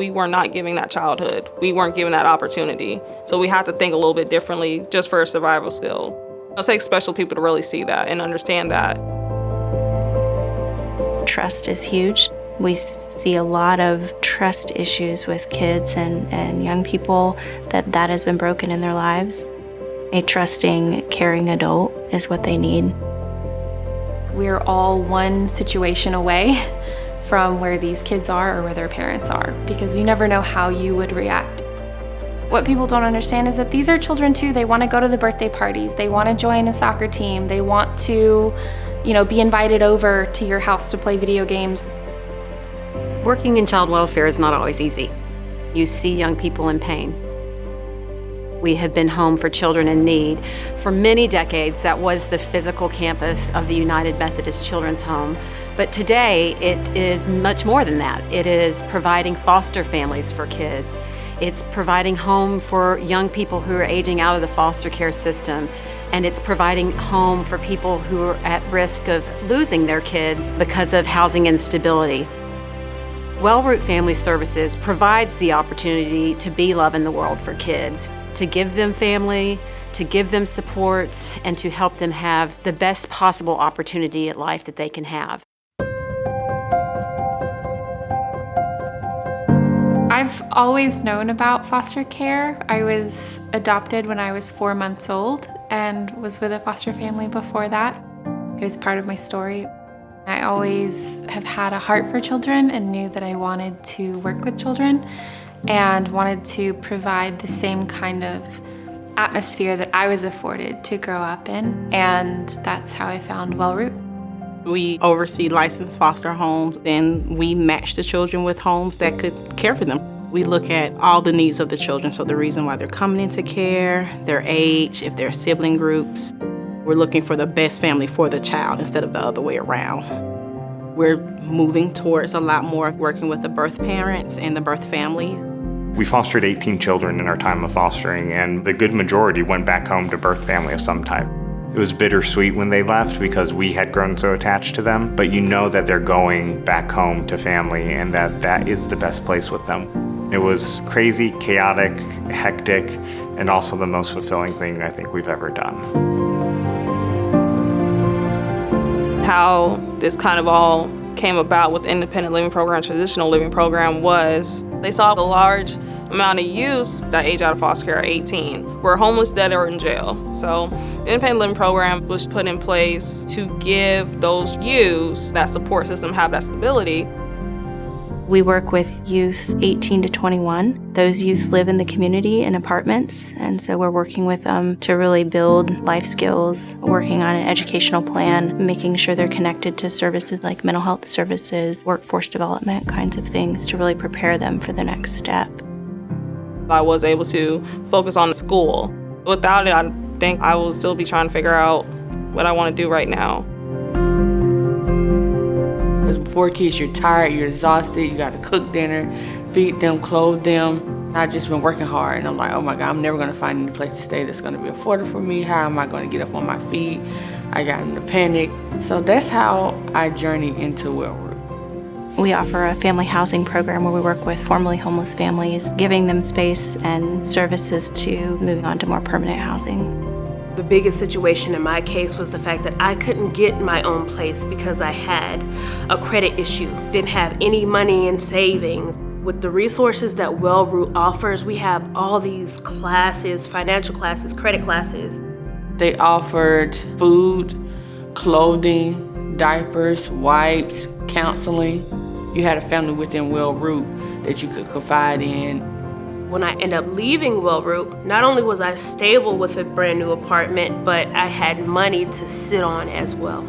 We were not giving that childhood. We weren't given that opportunity. So we had to think a little bit differently just for a survival skill. It takes special people to really see that and understand that. Trust is huge. We see a lot of trust issues with kids and young people that has been broken in their lives. A trusting, caring adult is what they need. We're all one situation away from where these kids are or where their parents are, because you never know how you would react. What people don't understand is that these are children too. They want to go to the birthday parties. They want to join a soccer team. They want to, be invited over to your house to play video games. Working in child welfare is not always easy. You see young people in pain. We have been home for children in need. For many decades, that was the physical campus of the United Methodist Children's Home. But today, it is much more than that. It is providing foster families for kids. It's providing home for young people who are aging out of the foster care system. And it's providing home for people who are at risk of losing their kids because of housing instability. Wellroot Family Services provides the opportunity to be love in the world for kids, to give them family, to give them supports, and to help them have the best possible opportunity at life that they can have. I've always known about foster care. I was adopted when I was 4 months old and was with a foster family before that. It was part of my story. I always have had a heart for children and knew that I wanted to work with children and wanted to provide the same kind of atmosphere that I was afforded to grow up in, and that's how I found Wellroot. We oversee licensed foster homes, and we match the children with homes that could care for them. We look at all the needs of the children, so the reason why they're coming into care, their age, if they're sibling groups. We're looking for the best family for the child instead of the other way around. We're moving towards a lot more working with the birth parents and the birth families. We fostered 18 children in our time of fostering, and the good majority went back home to birth family of some type. It was bittersweet when they left because we had grown so attached to them, but you know that they're going back home to family and that is the best place with them. It was crazy, chaotic, hectic, and also the most fulfilling thing I think we've ever done. How this kind of all came about with the independent living program, traditional living program, was they saw a large amount of youths that age out of foster care at 18 were homeless, dead, or in jail. So the independent living program was put in place to give those youths that support system, have that stability. We work with youth 18 to 21. Those youth live in the community in apartments, and so we're working with them to really build life skills, working on an educational plan, making sure they're connected to services like mental health services, workforce development kinds of things to really prepare them for the next step. I was able to focus on school. Without it, I think I will still be trying to figure out what I want to do right now. Because before kids, you're tired, you're exhausted, you gotta cook dinner, feed them, clothe them. I've just been working hard, and I'm like, oh my God, I'm never gonna find any place to stay that's gonna be affordable for me. How am I gonna get up on my feet? I got into panic. So that's how I journeyed into Wellroot. We offer a family housing program where we work with formerly homeless families, giving them space and services to moving on to more permanent housing. The biggest situation in my case was the fact that I couldn't get my own place because I had a credit issue, didn't have any money in savings. With the resources that Wellroot offers, we have all these classes, financial classes, credit classes. They offered food, clothing, diapers, wipes, counseling. You had a family within Wellroot that you could confide in. When I ended up leaving Wellroot, not only was I stable with a brand new apartment, but I had money to sit on as well.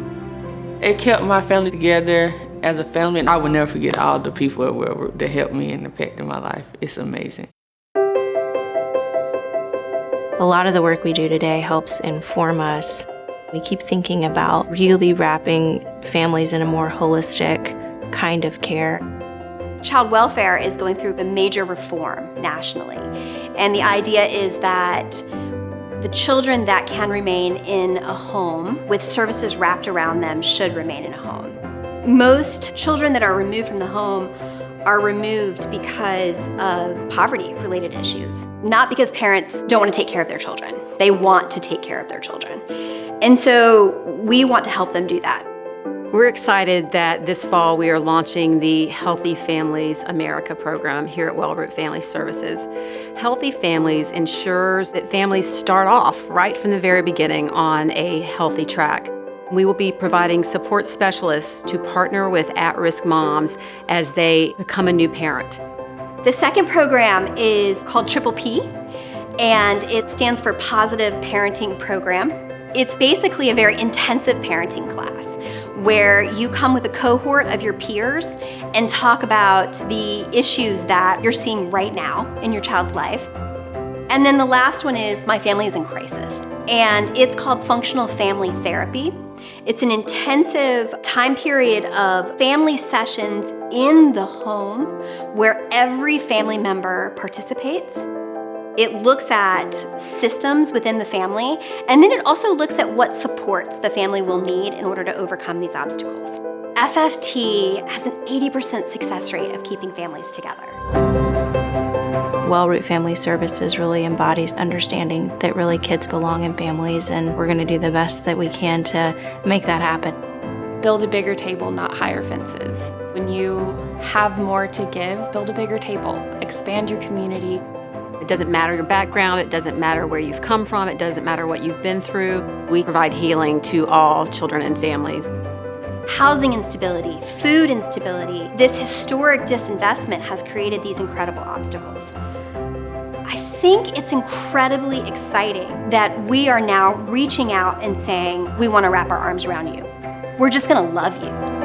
It kept my family together as a family, and I will never forget all the people at Wellroot that helped me and impacted my life. It's amazing. A lot of the work we do today helps inform us. We keep thinking about really wrapping families in a more holistic kind of care. Child welfare is going through a major reform nationally, and the idea is that the children that can remain in a home with services wrapped around them should remain in a home. Most children that are removed from the home are removed because of poverty-related issues, not because parents don't want to take care of their children. They want to take care of their children. And so we want to help them do that. We're excited that this fall we are launching the Healthy Families America program here at Wellroot Family Services. Healthy Families ensures that families start off right from the very beginning on a healthy track. We will be providing support specialists to partner with at-risk moms as they become a new parent. The second program is called Triple P, and it stands for Positive Parenting Program. It's basically a very intensive parenting class where you come with a cohort of your peers and talk about the issues that you're seeing right now in your child's life. And then the last one is My Family is in Crisis, and it's called Functional Family Therapy. It's an intensive time period of family sessions in the home where every family member participates. It looks at systems within the family, and then it also looks at what supports the family will need in order to overcome these obstacles. FFT has an 80% success rate of keeping families together. Wellroot Family Services really embodies understanding that really kids belong in families, and we're going to do the best that we can to make that happen. Build a bigger table, not higher fences. When you have more to give, build a bigger table. Expand your community. It doesn't matter your background, it doesn't matter where you've come from, it doesn't matter what you've been through. We provide healing to all children and families. Housing instability, food instability, this historic disinvestment has created these incredible obstacles. I think it's incredibly exciting that we are now reaching out and saying, we want to wrap our arms around you. We're just going to love you.